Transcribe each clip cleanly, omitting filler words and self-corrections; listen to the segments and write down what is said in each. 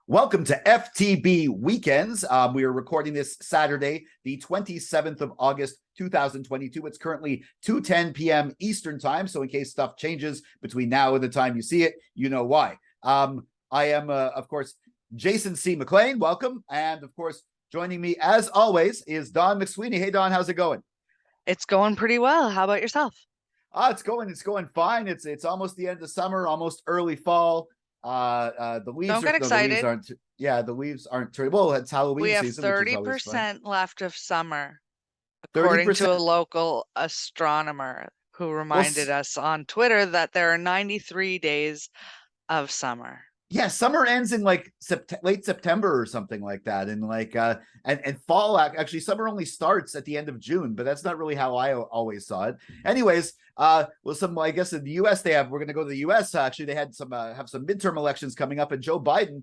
Welcome to FTB Weekends. We are recording this Saturday, the 27th of August, 2022. It's currently 2:10 p.m. Eastern time, so in case stuff changes between now and the time you see it, you know why. I am, of course, Jason C. McLean. Welcome. And, of course, joining me, as always, is Dawn McSweeney. Hey, Dawn, how's it going? It's going pretty well. How about yourself? It's going fine. It's almost the end of summer, almost early fall. The leaves Don't get are no, the leaves excited. aren't. Yeah, the leaves aren't turning. Well, it's We Halloween have season, which is always fun. 30% left of summer, Thirty according to a percent. local astronomer who Well, reminded us on Twitter that there are 93 days of summer. yeah, summer ends in like late September or something like that, and and fall actually summer only starts at the end of June, but that's not really how I always saw it. Anyways, well, I guess in the U.S. we're going to go to the U.S. Actually, they had have some midterm elections coming up, and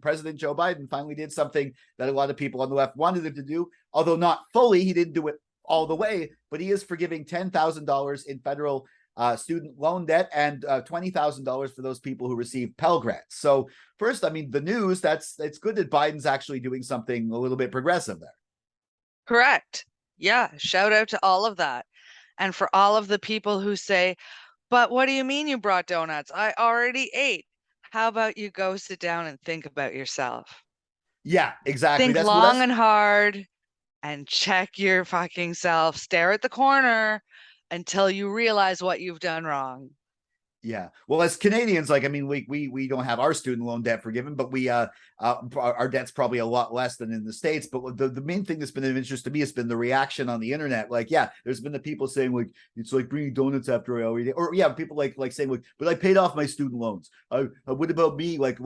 President Joe Biden, finally did something that a lot of people on the left wanted him to do, although not fully. He didn't do it all the way, but he is forgiving $10,000 in federal student loan debt and $20,000 for those people who receive Pell Grants. So first, I mean, the news, it's good that Biden's actually doing something a little bit progressive there. Correct. Yeah, shout out to all of that. And for all of the people who say, but what do you mean you brought donuts? I already ate. How about you go sit down and think about yourself? Yeah, exactly. Think That's what long that's and hard and check your fucking self. Stare at the corner until you realize what you've done wrong. Yeah. Well, as Canadians, like, I mean, we don't have our student loan debt forgiven, but our debt's probably a lot less than in the States. But the main thing that's been of interest to me has been the reaction on the internet. Like, yeah, there's been the people saying like it's like bringing donuts after I already, or yeah, people like saying like, but I paid off my student loans. What about me? But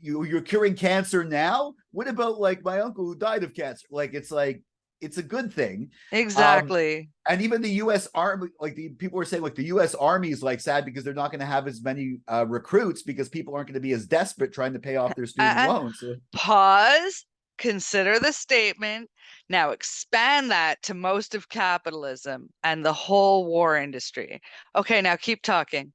you're curing cancer now. What about like my uncle who died of cancer? Like it's a good thing. Exactly. And even the U.S. Army, like the people were saying, like the U.S. Army is like sad because they're not going to have as many recruits because people aren't going to be as desperate trying to pay off their student And loans. So, pause, consider the statement. Now expand that to most of capitalism and the whole war industry. Okay, now keep talking.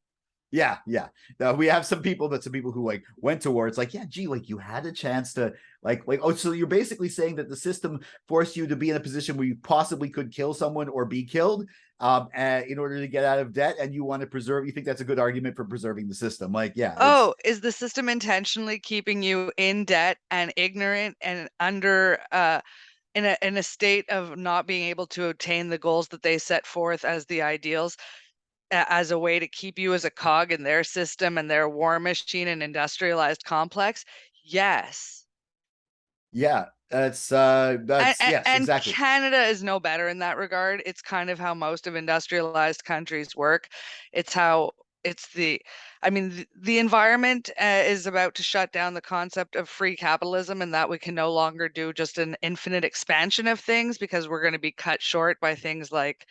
yeah, yeah. We have some people who like went to war. It's like, yeah, gee, like you had a chance to oh, so you're basically saying that the system forced you to be in a position where you possibly could kill someone or be killed in order to get out of debt, and you want to preserve. You think that's a good argument for preserving the system? Like, yeah, it's Oh, is the system intentionally keeping you in debt and ignorant and under in a state of not being able to obtain the goals that they set forth as the ideals as a way to keep you as a cog in their system and their war machine and industrialized complex? Yes. yeah, And, that's and, yes, and exactly. Canada is no better in that regard. It's kind of how most of industrialized countries work. It's how it's the, I mean, the environment is about to shut down the concept of free capitalism and that we can no longer do just an infinite expansion of things because we're going to be cut short by things like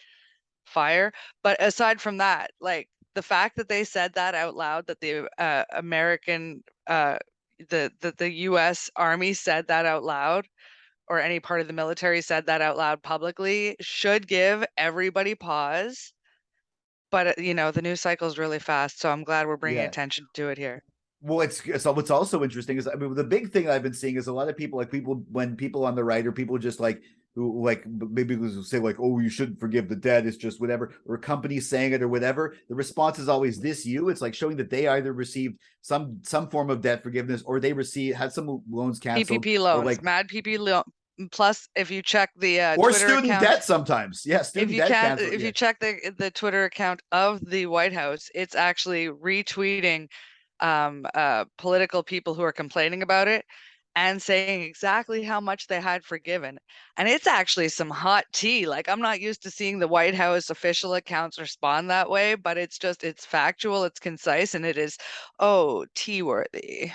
fire. But aside from that, like the fact that they said that out loud, that the American, the U.S. Army said that out loud, or any part of the military said that out loud publicly, should give everybody pause. But the news cycle is really fast, so I'm glad we're bringing Yeah. attention to it here. Well, so what's also interesting is, I mean, the big thing I've been seeing is a lot of people, like people, when people on the right or people just like who like maybe say like, oh, you shouldn't forgive the debt, it's just whatever, or companies saying it or whatever. The response is always this: it's like showing that they either received some form of debt forgiveness or they had some loans canceled PPP or loans, like mad PPP loan. Plus, if you check the or Twitter student account, debt sometimes. Yeah, student debt canceled. if Yeah. you check the Twitter account of the White House, it's actually retweeting political people who are complaining about it and saying exactly how much they had forgiven. And it's actually some hot tea. Like, I'm not used to seeing the White House official accounts respond that way, but it's factual, it's concise, and it is, oh, tea worthy.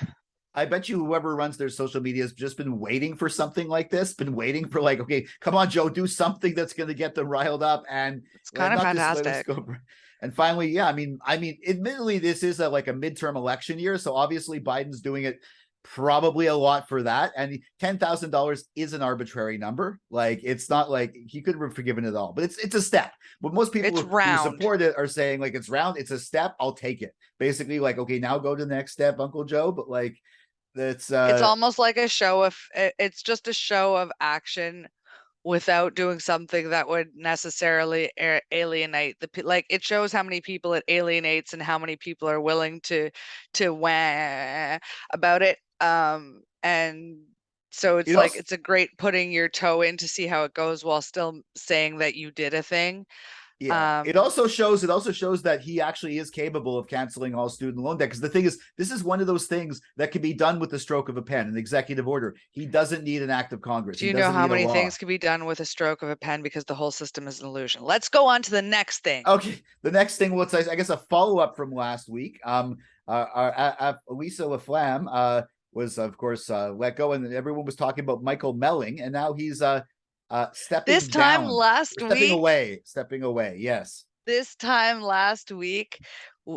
I bet you whoever runs their social media has just been waiting for something like this, been waiting for like, okay, come on, Joe, do something that's going to get them riled up and It's kind of not just let us fantastic. go. And finally, yeah, I mean, admittedly, this is like a midterm election year, so obviously Biden's doing it probably a lot for that. And $10,000 is an arbitrary number. Like, it's not like he could have forgiven it all, but it's a step. But most people who support it are saying, like, it's round, it's a step, I'll take it. Basically, like, okay, now go to the next step, Uncle Joe. But like, it's almost like a show of, it's just a show of action without doing something that would necessarily alienate like, it shows how many people it alienates and how many people are willing to wah about it. And so it's like, it's a great putting your toe in to see how it goes while still saying that you did a thing. Yeah, it also shows that he actually is capable of canceling all student loan debt. Because the thing is, this is one of those things that can be done with the stroke of a pen, an executive order. He doesn't need an act of Congress. Do you know how many things can be done with a stroke of a pen, because the whole system is an illusion? Let's go on to the next thing. Okay, the next thing, well, I guess a follow-up from last week. Lisa LaFlamme was, of course, let go, and everyone was talking about Michael Melling, and now he's stepping away. Yes. This time last week,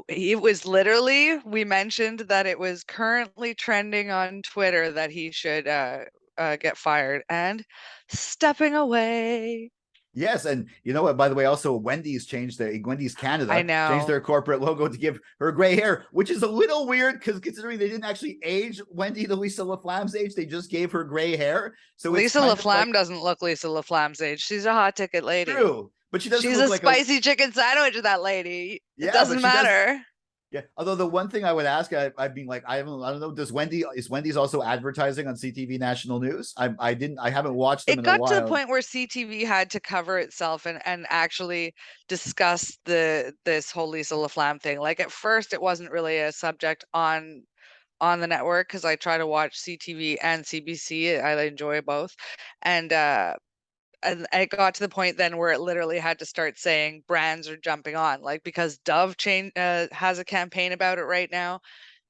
it was literally, we mentioned that it was currently trending on Twitter that he should get fired, and stepping away. Yes, and you know what? By the way, also Wendy's Canada changed their corporate logo to give her gray hair, which is a little weird because considering they didn't actually age Wendy to Lisa LaFlamme's age, they just gave her gray hair. So Lisa LaFlamme doesn't look Lisa LaFlamme's age. She's a hot ticket lady. True, but she's a like spicy chicken sandwich. That lady. Yeah, it doesn't matter. Yeah. Although the one thing I would ask, I'd be like, I don't know. Is Wendy's also advertising on CTV National News? I haven't watched them in a while. It got to the point where CTV had to cover itself and actually discuss this whole Lisa LaFlamme thing. Like, at first, it wasn't really a subject on the network, because I try to watch CTV and CBC. I enjoy both, and it got to the point then where it literally had to start saying brands are jumping on, like, because Dove has a campaign about it right now,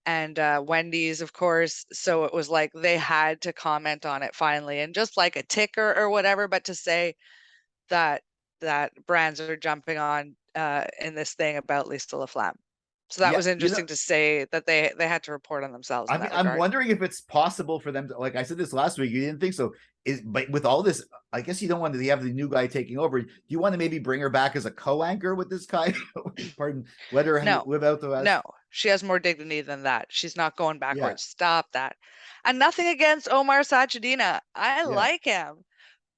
and Wendy's, of course. So it was like they had to comment on it finally, and just like a ticker or whatever, but to say that brands are jumping on in this thing about Lisa LaFlamme. So that was interesting to say that they had to report on themselves. I'm wondering if it's possible for them to, like I said this last week, you didn't think so. But with all this, I guess you don't want to have the new guy taking over. Do you want to maybe bring her back as a co-anchor with this guy? Pardon, let her live out the rest. No, she has more dignity than that. She's not going backwards. Yeah. Stop that. And nothing against Omar Sachedina. I like him.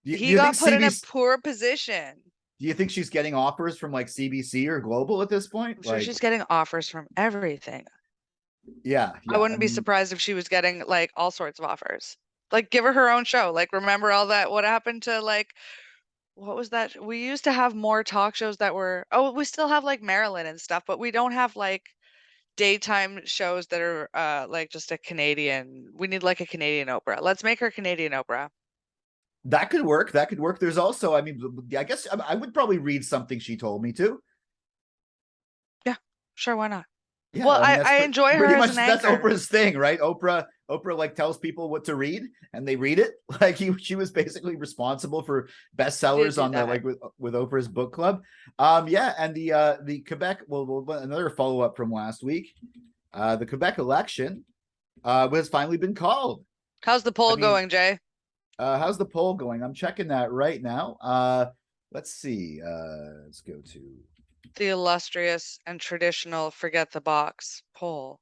He got put in a poor position. Do you think she's getting offers from like CBC or Global at this point? I'm sure she's getting offers from everything. Yeah. I wouldn't be surprised if she was getting like all sorts of offers. Like, give her own show. Like, remember all that? What happened to, like, what was that? We used to have more talk shows that were, we still have like Marilyn and stuff, but we don't have like daytime shows that are like just a Canadian. We need like a Canadian Oprah. Let's make her Canadian Oprah. That could work. There's also, I mean, I guess I would probably read something she told me to. Yeah, sure. Why not? Yeah, well, I enjoy her as an anchor. That's Oprah's thing, right? Oprah like tells people what to read and they read it. Like she was basically responsible for bestsellers on the, like with Oprah's book club. Yeah, and the Quebec, well, another follow up from last week. The Quebec election has finally been called. How's the poll going, Jay? How's the poll going? I'm checking that right now. Let's see. Let's go to the illustrious and traditional forget the box poll.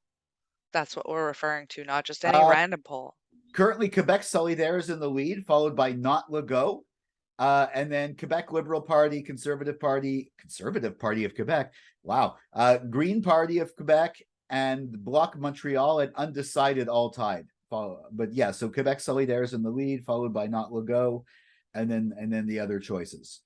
That's what we're referring to, not just any random poll. Currently, Quebec Solidaire is in the lead, followed by Not Legault, and then Quebec Liberal Party, Conservative Party of Quebec. Wow. Green Party of Quebec and Bloc Montreal, and Undecided all tied. But yeah, so Quebec Solidaire is in the lead, followed by Not Legault, and then the other choices.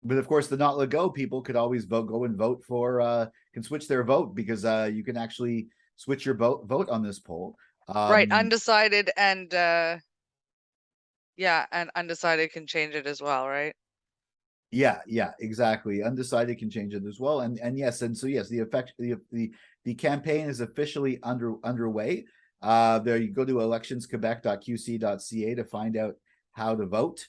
But of course, the Not Legault people could always go and vote for, can switch their vote, because you can actually switch your vote on this poll. Right, undecided and and undecided can change it as well, right? Yeah, exactly. Undecided can change it as well, and yes, and so yes, the campaign is officially underway. There you go to electionsquebec.qc.ca to find out how to vote.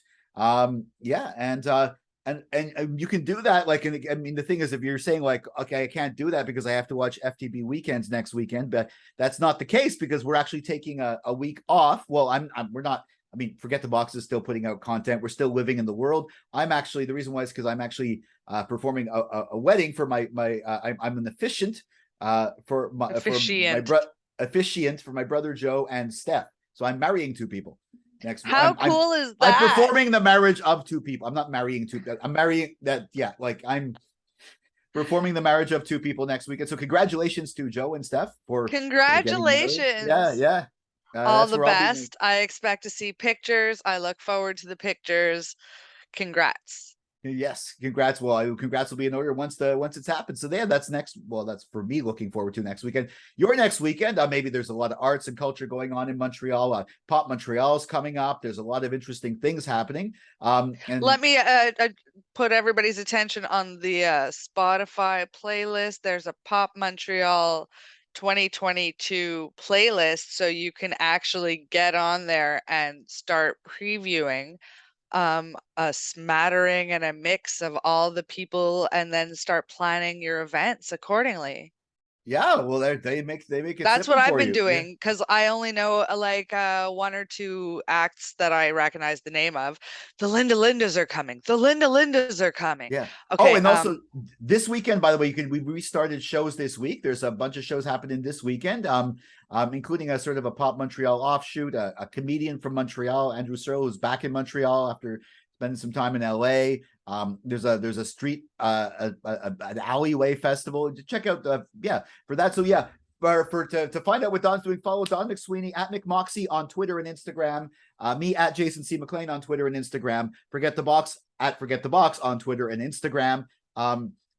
And you can do that. Like, I mean, the thing is, if you're saying like, okay, I can't do that because I have to watch FTB weekends next weekend, but that's not the case because we're actually taking a week off. Well, we're not. I mean, Forget the Box is still putting out content. We're still living in the world. I'm actually, the reason why is because I'm actually performing a wedding for I'm an officiant for my Officiant. officiant for my brother Joe and Steph. So I'm marrying two people next week. How cool is I'm that? performing the marriage of two people. I'm not marrying two. I'm marrying that. Yeah, like I'm performing the marriage of two people next weekend. So congratulations to Joe and Steph for getting married. Yeah, Congratulations. yeah. All That's the where I'll be. best. I expect to see pictures. I look forward to the pictures. Congrats. Yes, congrats. Well, congrats will be in order once it's happened. So yeah, that's next. Well, that's for me looking forward to next weekend. Your next weekend, maybe there's a lot of arts and culture going on in Montreal. Pop Montreal's coming up. There's a lot of interesting things happening. And Let me put everybody's attention on the Spotify playlist. There's a Pop Montreal 2022 playlist, so you can actually get on there and start previewing a smattering and a mix of all the people, and then start planning your events accordingly. yeah, well, they make it That's simple what I've for been you. Yeah. doing because I only know like one or two acts that I recognize the name of. The Linda Lindas are coming. The Linda Lindas are coming. Yeah. Oh, Okay. and also this weekend, by the way, we restarted shows this week. There's a bunch of shows happening this weekend, including a sort of a Pop Montreal offshoot, a comedian from Montreal, Andrew Searle, who's back in Montreal after spending some time in LA. There's a street, an alleyway festival. Check out for that. So yeah, to find out what Don's doing, follow Don McSweeney at McMoxie on Twitter and Instagram. Me at Jason C. McLean on Twitter and Instagram. Forget the Box at Forget the Box on Twitter and Instagram.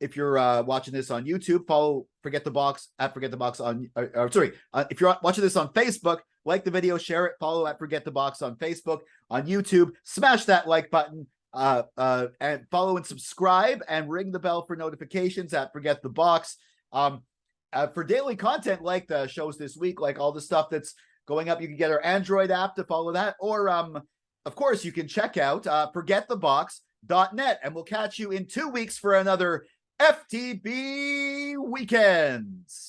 If you're watching this on YouTube, follow Forget the Box at Forget the Box on. If you're watching this on Facebook, like the video, share it, follow at Forget the Box on Facebook, on YouTube, smash that like button, and follow and subscribe, and ring the bell for notifications at Forget the Box. For daily content like the shows this week, like all the stuff that's going up, you can get our Android app to follow that, or of course you can check out forgetthebox.net, and we'll catch you in 2 weeks for another FTB Weekends.